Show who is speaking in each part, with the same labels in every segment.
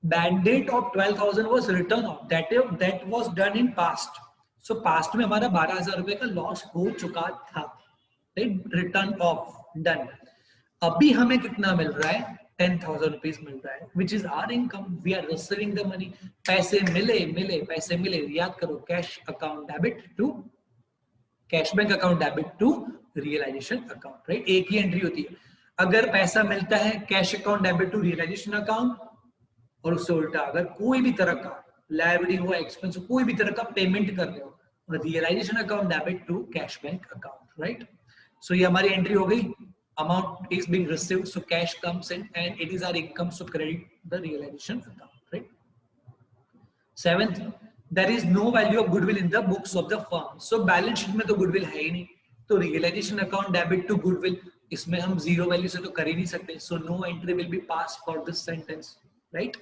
Speaker 1: Bad debt of 12,000 was written off. That was done in past. So past में हमारा 12,000 रुपए का loss हो चुका था, राइट? Return of, done. अभी हमें कितना मिल रहा है? 10,000 रुपीज मिल रहा है, which is our income. We are receiving the money. पैसे मिले पैसे मिले. याद करो, cash account debit to cash bank account debit to realisation account, right? एक ही एंट्री होती है. अगर पैसा मिलता है cash account debit to realisation account, और उससे उल्टा अगर कोई भी तरह का लायबिलिटी हो, एक्सपेंस हो, कोई भी तरह का पेमेंट कर रहे हो, realization account debit to cash bank account, right? So ये हमारी एंट्री हो गई. Amount is being received, so cash comes in and it is our income, so credit the realization account, right? Seventh, there is no value of goodwill in the books of the firm. So balance sheet में तो goodwill है ही नहीं, तो realization account debit to goodwill, इसमें हम zero value से तो कर ही नहीं सकते. So no entry will be passed for this sentence, right?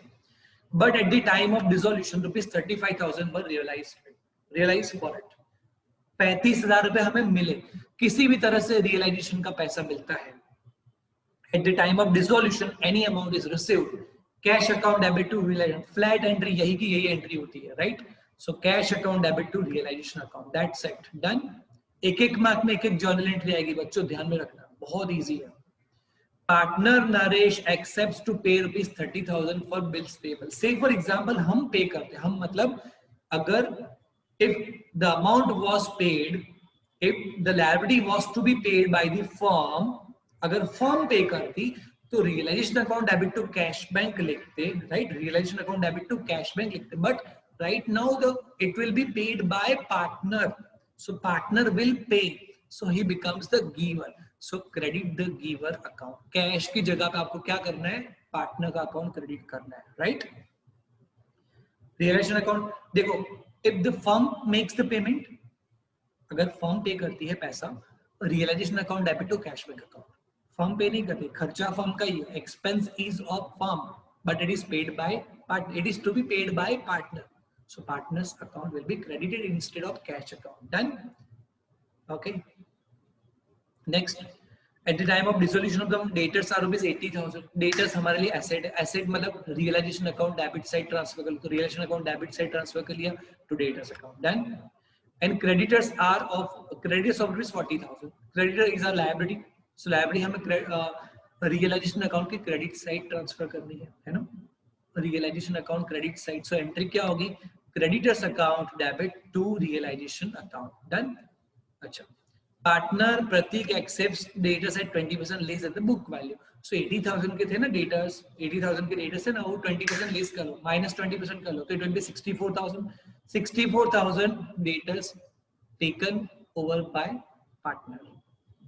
Speaker 1: But at the time of dissolution, rupees 35,000 were realized for it. 35,000 रुपए हमें मिले, किसी भी तरह से रियलाइजेशन का पैसा मिलता है. At the time of dissolution any amount is received, cash account debit to realisation. Flat entry यही की यही एंट्री होती है, right? So cash account debit to realisation account, that's it, done. एक मार्क में एक जर्नल एंट्री आएगी बच्चों, ध्यान में रखना, बहुत इजी है. Partner Naresh accepts to pay rupees 30,000 for bills payable. Say for example हम पे करते हैं, हम मतलब अगर if the amount was paid, if the liability was to be paid by the firm, अगर firm पे करती तो realization account debit to cash bank लिखते, right? realization account debit to cash bank लिखते, but right now it will be paid by partner, so partner will pay, so he becomes the giver, so credit the giver account. cash की जगह पे आपको क्या करना है? partner का account credit करना है, right? realization account देखो, if the firm makes the payment, अगर फर्म पे करती है पैसा, realization account debit to cash bank account. Firm pay नहीं करती, खर्चा फर्म का ही, expense is of firm, but it is paid by it is to be paid by partner, so partners account will be credited instead of cash account, done. Okay, next. At the time of dissolution of the debtors are rupees 80,000. Debtors हमारे लिए asset है. Asset मतलब realization account debit side transfer कर, तो realization account debit side transfer कर लिया to debtors account. Done. And creditors of rupees 40,000. Creditor is our liability. So liability हमें realization account की credit side transfer करनी है ना? Realization account credit side. So entry क्या होगी? Creditors account debit to realization account. Done. अच्छा. Partner Prateek accepts debtors at 20% less at the book value. So 80,000 के थे ना डेटर्स, 80,000 के डेटर्स है ना, वो 20% लेस कर लो, माइनस 20% कर लो, तो it will B 64,000. 64,000 debtors taken over by partner.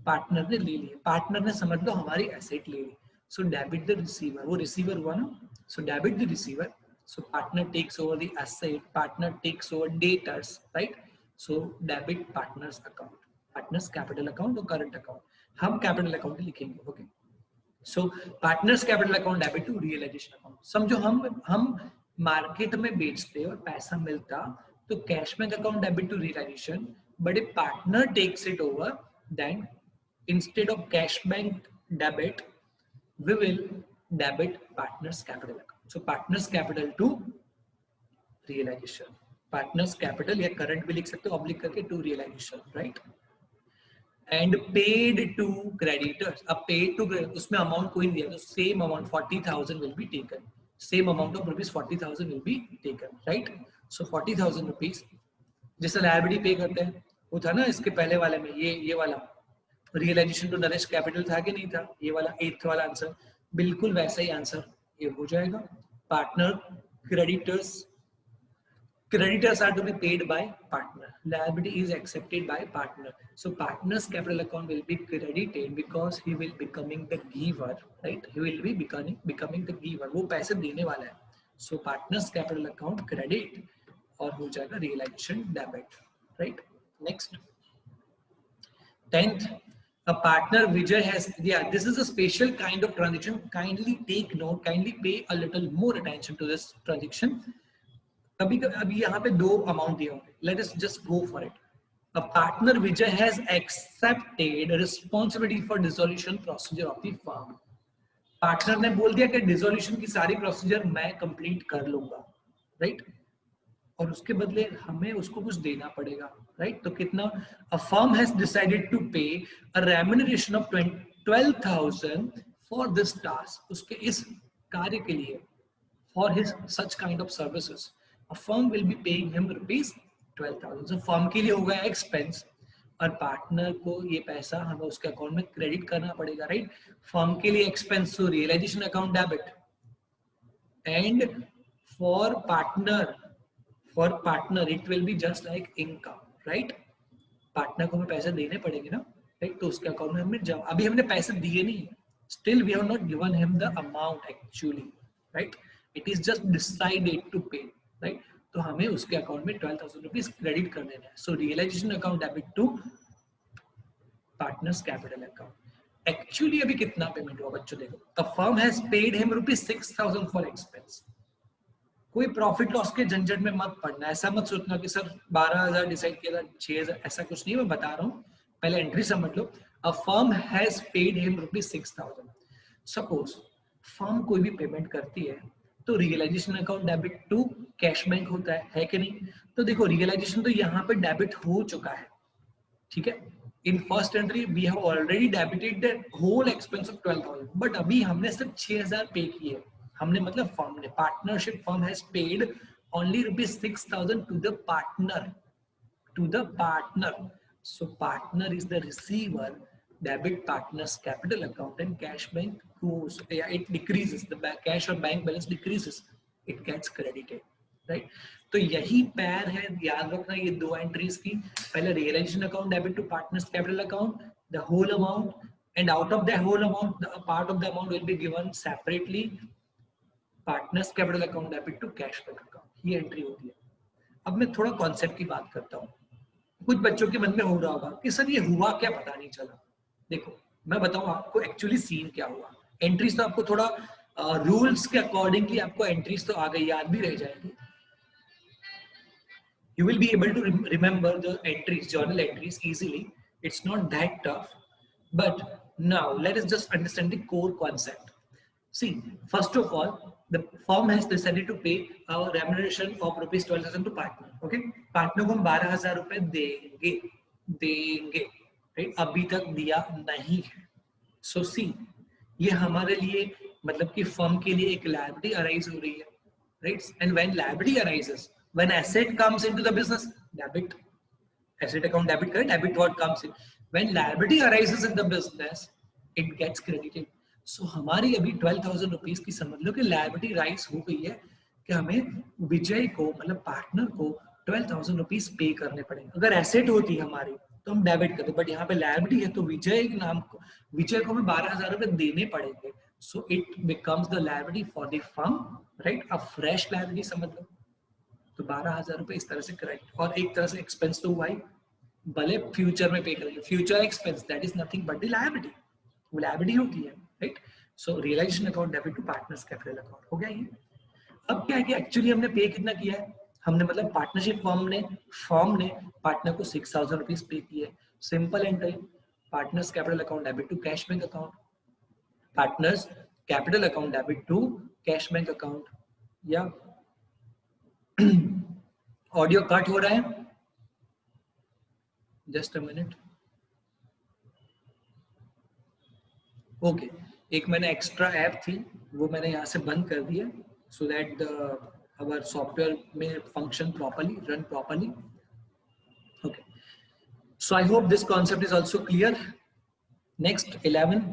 Speaker 1: Partner ने ले लिए, पार्टनर ने समझ लो हमारी एसेट ले ली. सो डेबिट द रिसीवर, वो रिसीवर हुआ ना, so debit the receiver. So partner takes over the asset, partner takes over debtors, right? So debit partners account, partners capital account और करंट अकाउंट. हम कैपिटल अकाउंट लिखेंगे, okay? So partners capital account debit to realisation account. समझो हम market में बेचते और पैसा मिलता तो cash bank account debit to realisation, but if partner takes it over, then instead of cash bank debit we will debit partners capital account. So partners capital to realisation, partners capital या current भी लिख सकते हो oblique करके, to realisation, right? And paid to creditors. अब paid to creditors, उसमें amount कोई नहीं दिया, तो same amount 40,000 will be taken. Same amount of rupees 40,000 will be taken, right? So 40,000 rupees जैसे लायबिलिटी पे करते हैं, वो था ना इसके पहले वाले में, ये वाला रियलाइजेशन टू नरेश कैपिटल था कि नहीं था, ये वाला 8th वाला आंसर, बिल्कुल वैसा ही आंसर ये हो जाएगा. Partner creditors are to be paid by partner, liability is accepted by partner, so partner's capital account will be credited because he will becoming the giver, right? He will be becoming the giver, वो पैसे देने वाला है. so partner's capital account credit और हो जाएगा realization debit, right? next, 10th, a partner Vijay has, yeah, this is a special kind of transaction, kindly take note, kindly pay a little more attention to this transaction. अभी यहाँ पे दो amount दिए होंगे, let us just go for it. A partner Vijay has accepted responsibility for dissolution procedure of the firm. Partner ने बोल दिया कि डिसोल्यूशन की सारी प्रोसीजर मैं कंप्लीट कर लूंगा, राइट, और उसके बदले हमें उसको कुछ देना पड़ेगा, राइट। तो कितना, a firm has decided to pay a remuneration of 12,000 for this task, उसके इस कार्य के लिए, for his such kind of services, a firm will be paying him rupees 12,000। So firm के लिए हो गया एक्सपेंस, और पार्टनर को ये पैसा हमें उसके अकाउंट में क्रेडिट करना पड़ेगा, राइट। फर्म के लिए एक्सपेंस, तो realisation account debit, and for partner it will be just like income, right. पार्टनर को हमें पैसे देने पड़ेंगे ना, राइट, तो उसके अकाउंट में हमने अभी हमने पैसे दिए नहीं, still we have not given him the amount actually, right, it is just decided to pay, right. तो हमें उसके अकाउंट में 12,000 रुपीज क्रेडिट कर देना है। So realisation account debit to partners capital account. Actually अभी कितना पेमेंट हुआ बच्चों, देखो, the firm has paid him rupees 6,000 for expense. कोई प्रॉफिट लॉस के झंझट में मत पड़ना, ऐसा मत सोचना कि सर 12,000 डिसाइड किया था 6,000, ऐसा कुछ नहीं, मैं बता रहा हूँ, पहले एंट्री समझ लो। A firm has paid him rupees 6,000। Suppose firm कोई भी पेमेंट करती है तो realisation account debit to cash bank होता है कि नहीं। तो देखो रियलाइजेशन तो यहाँ पे डेबिट हो चुका है, ठीक है, in first entry we have already debited the whole expense of 12,000, but अभी हमने सिर्फ 6,000 पे किए, हमने मतलब फर्म ने, partnership firm has paid only rupees 6,000 to the partner, so partner is the receiver, debit partner's capital account, and cash bank goes, yeah, it decreases, the cash or bank balance decreases, it gets credited, right। तो यही पैर है, याद रखना ये दो entries की, पहले realisation account debit to partners capital account, the whole amount, and out of the whole amount, a part of the amount will be given separately partners capital account debit to cash bank account, ये entry होती है। अब मैं थोड़ा concept की बात करता हूँ। कुछ बच्चों के मन में हो रहा होगा कि सर ये हुआ क्या, पता नहीं चला। देखो मैं बताऊं आपको एक्चुअली सीन क्या हुआ। एंट्रीज तो आपको थोड़ा रूल्स के अकॉर्डिंगली आपको एंट्रीज तो आ गई, याद भी रह जाएगी। You will be able to remember the entries, journal entries easily. It's not that tough. But now let us just understand the core concept. See, first of all, the firm has decided to pay a remuneration of rupees 12,000 to partner. Okay, partner को हम 12,000 रुपए देंगे, right? अभी तक दिया नहीं है। So see, ये हमारे लिए मतलब कि फर्म के लिए एक liability arise हो रही है, right? And when liability arises, when asset comes into the business, debit, asset account debit करें, debit what comes in. When liability arises in the business, it gets credited. So हमारी अभी 12,000 rupees की समझ लो कि liability rise हो गई है कि हमें विजय को मतलब पार्टनर को 12,000 रुपीज पे करने पड़ेंगे। अगर एसेट होती हमारी तो हम डेबिट करते, बट यहाँ पे लायबिलिटी है तो विजय के नाम को, विजय को हमें 12,000 रुपए देने पड़ेंगे। So it becomes the liability for the firm, right, a fresh liability समझ लो। तो 12,000 रुपए इस तरह से करेक्ट, और एक तरह से एक्सपेंस तो हुआ ही, भले फ्यूचर में पे करेंगे, future expense that is nothing but the liability, वो लायबिलिटी होती है, right. So realisation account debit to partners capital account हो गया ये। अब क्या है कि एक्चुअली हमने पे कितना किया है, हमने मतलब पार्टनरशिप फर्म ने पार्टनर को 6,000 रुपीज पे किए। Simple entry, partners capital account debit to cash bank account, partners capital account debit to cash bank account. या ऑडियो कट हो रहा है, जस्ट अ मिनट। ओके, एक मैंने एक्स्ट्रा ऐप थी वो मैंने यहाँ से बंद कर दिया, so that our software may function properly, run properly. Okay, so I hope this concept is also clear. Next, 11,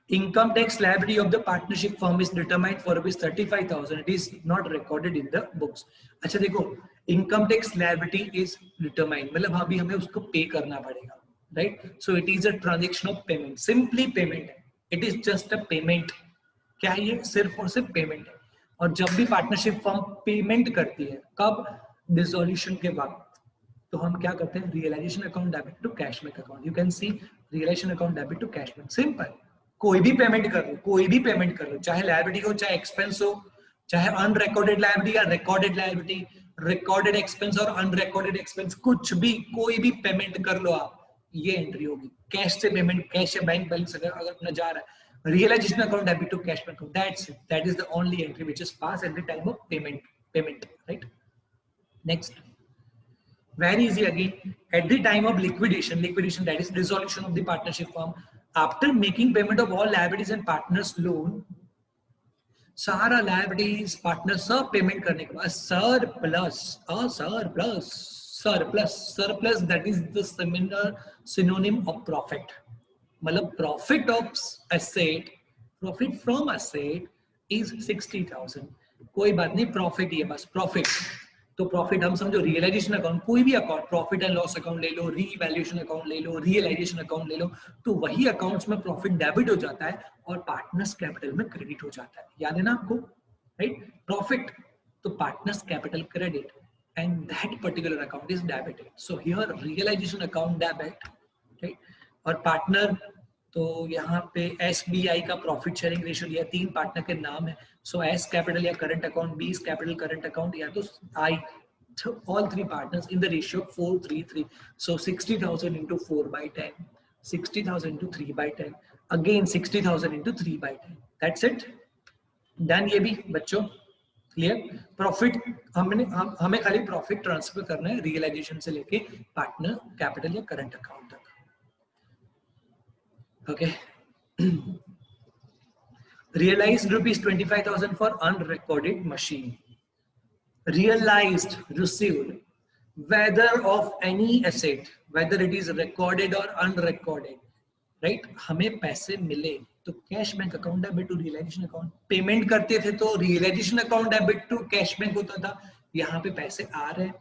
Speaker 1: income tax liability of the partnership firm is determined for rupees 35,000. It is not recorded in the books. अच्छा देखो, income tax liability is determined, मतलब अभी हमें उसको पे करना पड़ेगा, right? So it is a transaction of payment, simply payment. It is just a payment. क्या है ये, सिर्फ और सिर्फ पेमेंट है। और जब भी पार्टनरशिप फर्म पेमेंट करती है, कब, डिसोल्यूशन के वक्त, तो हम क्या करते हैं, realisation account debit to cash bank account. You can see realisation account debit to cash bank, simple. कोई भी पेमेंट कर लो, कोई भी पेमेंट कर लो, चाहे लायबिलिटी हो, चाहे एक्सपेंस हो, चाहे अनरिकॉर्डेड लायबिलिटी या रिकॉर्डेड लायबिलिटी, रिकॉर्डेड एक्सपेंस और अनरिकॉर्डेड एक्सपेंस, कुछ भी, कोई भी पेमेंट कर लो आप, ये एंट्री होगी। कैश से पेमेंट, कैश या बैंक बैलेंस अगर अपना जा रहा है, realization account debit to cash bank account. That's it. That is the only entry which is passed at the time of payment, right? Next, very easy again. At the time of liquidation, that is dissolution of the partnership firm, after making payment of all liabilities and partners loan, सारा liabilities partners सब payment करने के बाद surplus that is the synonym of profit. मतलब profit of asset, profit from asset is 60,000. कोई बात नहीं, profit ये बस प्रॉफिट. तो प्रॉफिट हम समझो रियलाइजेशन अकाउंट, कोई भी account, profit and loss account ले लो, रीवैल्यूएशन अकाउंट ले लो, रियलाइजेशन अकाउंट ले लो, तो वही अकाउंट्स में प्रॉफिट डेबिट हो जाता है और पार्टनर्स कैपिटल में क्रेडिट हो जाता है. याद है ना आपको, राइट? प्रॉफिट तो partners capital credit and that particular account is debited. So here realisation account debit, right? और पार्टनर तो यहाँ पे SBI का प्रॉफिट शेयरिंग रेशियो लिया, 3 पार्टनर के नाम है. सो S कैपिटल या current account, B capital current account, या तो I. So all 3 partners in the ratio of 4:3:3. So 60,000 into 4/10, 60,000 into 3/10, again 60,000 into 3/10. That's it. Done. ये भी बच्चों क्लियर. प्रॉफिट हमें खाली प्रॉफिट ट्रांसफर करना है रियलाइजेशन से लेके पार्टनर कैपिटल या करंट अकाउंट तक. Okay. Realized rupees 25,000 for unrecorded machine. Realized, received, whether of any asset, whether it is recorded or unrecorded, right? हमें पैसे मिले तो cash bank account debit to realisation account. Payment करते थे तो realisation account debit to cash bank होता था. यहाँ पे पैसे आ रहे हैं,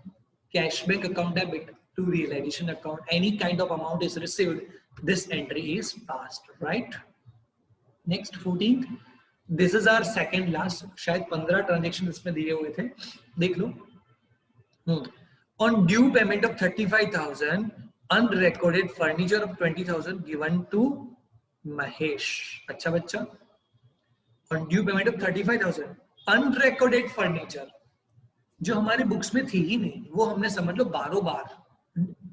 Speaker 1: cash bank account debit to realisation account. Any kind of amount is received, this entry is passed, right? Next 14th, this is our second last. शायद 15 transaction इसमें दिए हुए थे, देख लो. On due payment of 35,000, unrecorded furniture of 20,000 given to Mahesh. अच्छा बच्चा, on due payment of 35,000, unrecorded furniture जो हमारे बुक्स में थी ही नहीं, वो हमने समझ लो बारों बार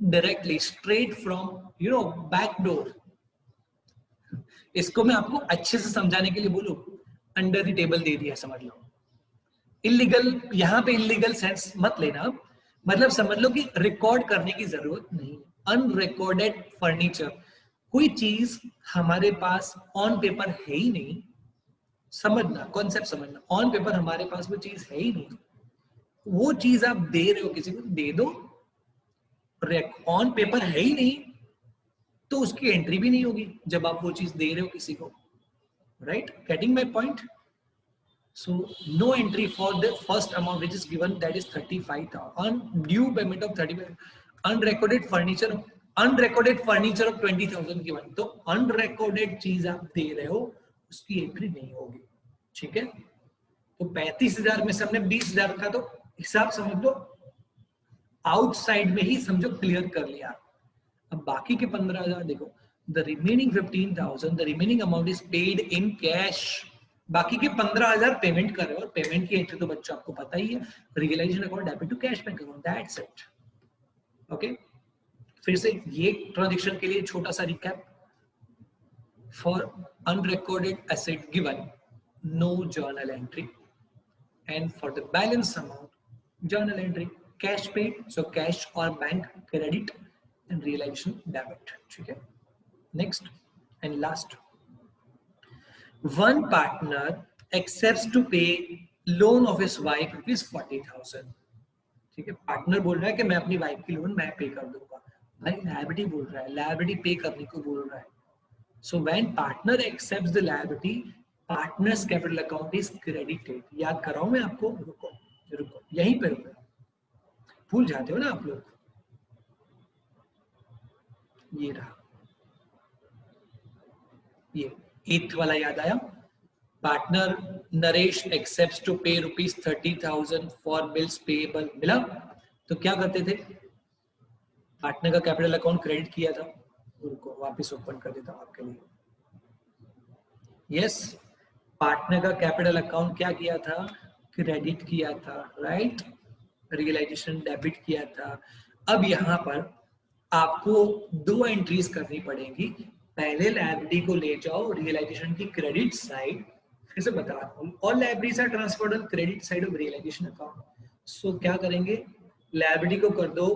Speaker 1: directly straight from back door. इसको मैं आपको अच्छे से समझाने के लिए बोलूं, अंडर द टेबल दे दिया, समझ लो. इलीगल, यहाँ पे इलीगल सेंस मत लेना, मतलब समझ लो कि रिकॉर्ड करने की जरूरत नहीं. अनरिकॉर्डेड फर्नीचर, कोई चीज हमारे पास ऑन पेपर है ही नहीं. समझना, कॉन्सेप्ट समझना. ऑन पेपर हमारे पास वो चीज है ही नहीं, वो चीज आप दे रहे हो किसी को, दे दो. ऑन पेपर है ही नहीं तो उसकी एंट्री भी नहीं होगी जब आप वो चीज दे रहे हो किसी को, right? Getting my point? So no entry for the first amount which is given, that is 35,000. On due payment of 35,000. Unrecorded furniture of 20,000 given. तो अनरिकॉर्डेड चीज आप दे रहे हो, उसकी एंट्री नहीं होगी, ठीक है? तो 35,000 में से हमने 20,000 का तो हिसाब समझ लो आउटसाइड में ही समझो क्लियर कर लिया. अब बाकी के 15,000 देखो, the remaining 15,000, the remaining amount is paid in cash. बाकी के 15,000 पेमेंट कर रहे हो, और पेमेंट की एंट्री तो बच्चों आपको पता ही है, realisation account debit to cash bank account. That's it. Okay, फिर से ये ट्रांजैक्शन के लिए छोटा सा recap. For unrecorded asset given, no journal entry, and for the balance amount journal entry. Cash paid, so cash और bank credit and realization debit, ठीक है? Next and last, one partner accepts to pay loan of his wife ₹40,000. ठीक है, partner बोल रहा है कि मैं अपनी वाइफ की लोन मैं पे कर दूंगा. भाई लायबिलिटी बोल रहा है, लायबिलिटी पे करने को बोल रहा है. So when partner accepts the liability, partners capital account is credited. याद कराऊं मैं आपको? रुको यहीं पे रुको, भूल जाते हो ना आप लोग. ये रहा, ये 8th वाला याद आया. पार्टनर नरेश एक्सेप्ट्स टू पे ₹30,000 फॉर बिल्स पेएबल. मिला? तो क्या करते थे, पार्टनर का कैपिटल अकाउंट क्रेडिट किया था. उनको वापस ओपन कर देता हूं आपके लिए. यस, पार्टनर का कैपिटल अकाउंट क्या किया था, क्रेडिट किया था, राइट? रियलाइजेशन डेबिट किया था. अब यहां पर आपको 2 एंट्रीज करनी पड़ेगी. पहले लायबिलिटी को ले जाओ रियलाइजेशन की क्रेडिट साइड, फिर से बता रहा हूँ, all liabilities are transferred on credit side of realization account. So क्या करेंगे, लायबिलिटी को कर दो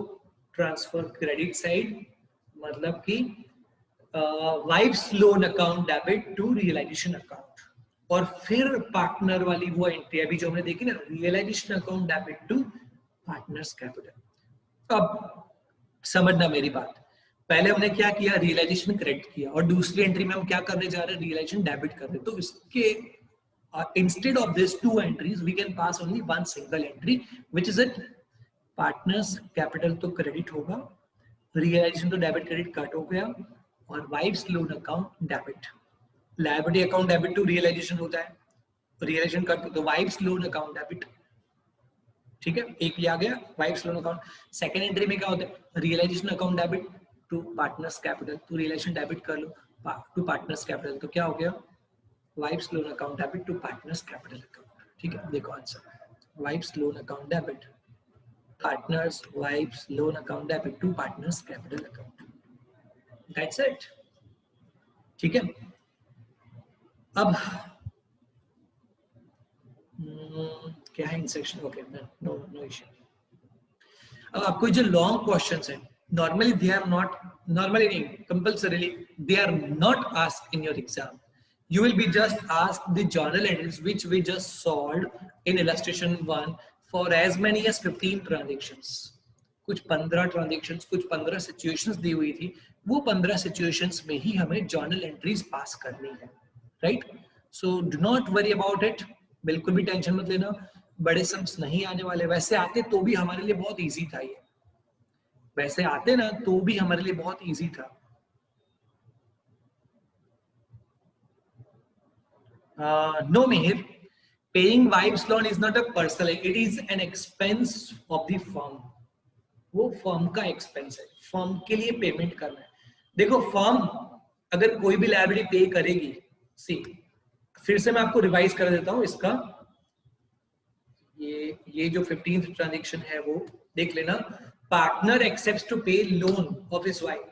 Speaker 1: ट्रांसफर क्रेडिट साइड, मतलब कि wife's loan account debit to realisation account. और फिर पार्टनर वाली वो एंट्री अभी जो हमने देखी ना, realisation account debit to partners capital. अब समझना मेरी बात, पहले हमने क्या किया, रियलाइजेशन क्रेडिट किया, और दूसरी एंट्री में हम क्या करने जा रहे हैं, रियलाइजेशन डेबिट कर रहे हैं. तो इसके instead of this two entries we can pass only one single entry which is it, partners capital तो क्रेडिट होगा, रियलाइजेशन तो डेबिट क्रेडिट कट हो गया, और wife's loan account debit. Liability account debit to realisation होता है, realisation cut तो wife's loan account debit. ठीक है, एक ये आ गया wife's loan account. Second entry में क्या होता है, realisation account debit to partners capital, तो रियलाइजेशन डेबिट कर लो टू पार्टनर्स कैपिटल, तो क्या हो गया, wife's loan account debit to partners capital account. ठीक है, देखो answer, wife's loan account debit partners wife's loan account debit to partners capital account. That's it. ठीक है, अब क्या है इंसेक्शन, ओके, नो नो इश्यू. अब आपको जो लॉन्ग क्वेश्चंस हैं, normally they are not, normally नहीं, compulsorily they are not asked in your exam. You will be just asked the journal entries which we just solved in illustration 1 for as many as 15 transactions. कुछ 15 transactions, कुछ 15 situations दी हुई थी, वो 15 situations में ही हमें journal entries pass करनी है, right? So do not worry about it, बिल्कुल भी टेंशन मत लेना, बड़े सम्स नहीं आने वाले. वैसे आते तो भी हमारे लिए बहुत इजी था ये, वैसे आते ना तो भी हमारे लिए बहुत इजी था. No, Mihir, paying wife's loan is not a personal, it is an expense of the firm. वो फर्म का एक्सपेंस है, फर्म के लिए पेमेंट करना है. देखो फर्म अगर कोई भी लायबिलिटी पे करेगी, सी फिर से मैं आपको रिवाइज कर देता हूं इसका, ये जो 15th ट्रांजेक्शन है वो देख लेना. Partner accepts to pay loan of his wife.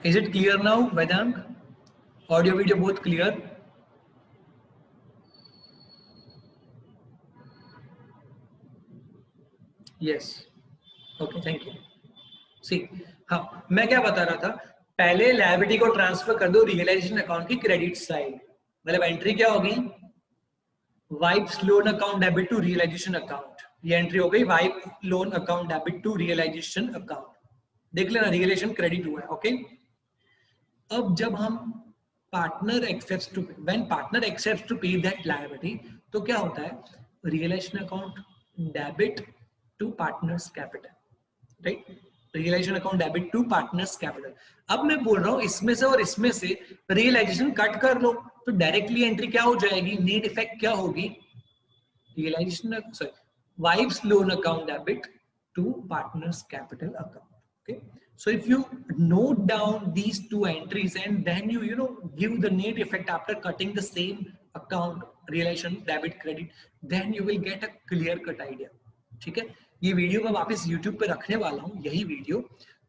Speaker 1: Is it clear now, Vedant? Audio video both clear? Yes. Okay, thank you. सी हाँ, मैं क्या बता रहा था, पहले लायबिलिटी को ट्रांसफर कर दो रियलाइजेशन अकाउंट की क्रेडिट साइड, मतलब एंट्री क्या होगी, wife's loan account debit to realisation account. ये एंट्री हो गई, wife loan account debit to realisation account. देख लेना रियलाइजेशन क्रेडिट हुआ है. ओके, अब जब हम partner accepts to, when partner accepts to pay that liability, तो क्या होता है, realisation account debit to partners capital, right? Realisation account debit to partners capital. अब मैं बोल रहा हूं इसमें से और इसमें से रियलाइजेशन कट कर लो, तो डायरेक्टली एंट्री क्या हो जाएगी, नेट इफेक्ट क्या होगी, realisation sorry wife's loan account debit to partners capital account. Okay, so if you note down these two entries and then you give the net effect after cutting the same account, realization debit credit, then you will get a clear cut idea. ठीक है, ये video मैं वापस YouTube पे रखने वाला हूँ, यही वीडियो.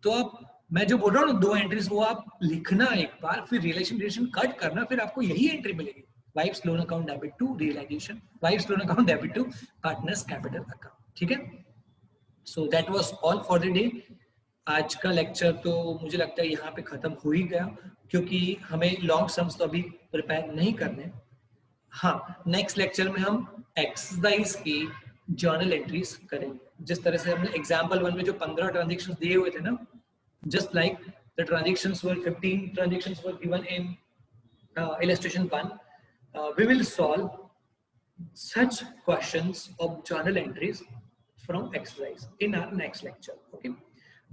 Speaker 1: तो आप, मैं जो बोल रहा हूँ ना, दो एंट्रीज वो आप लिखना एक बार, फिर रिलेशन कट करना, फिर आपको यही एंट्री मिलेगी, wife's loan account debit to realisation, wife's loan account debit to partners capital account. ठीक है, so that was all for the day. आज का लेक्चर तो मुझे लगता है यहाँ पे खत्म हो ही गया, क्योंकि हमें लॉन्ग सम्स तो अभी प्रिपेयर नहीं करने. हाँ, नेक्स्ट लेक्चर में हम एक्सरसाइज की जर्नल एंट्रीज करेंगे, जिस तरह से हमने एग्जांपल 1 में जो 15 ट्रांजैक्शंस दिए हुए थे ना, just like the transactions were 15 transactions were given in illustration 1. We will solve such questions of journal entries from exercise in our next lecture. Okay.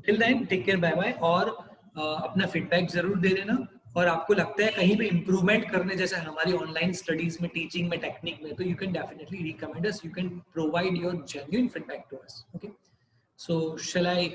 Speaker 1: Till then take care, bye bye. और अपना feedback जरूर दे देना, और आपको लगता है कहीं पे इम्प्रूवमेंट करने जैसे हमारी ऑनलाइन स्टडीज में, टीचिंग में, टेक्निक में, तो you can definitely recommend us, you can provide your genuine feedback to us. Okay, so shall I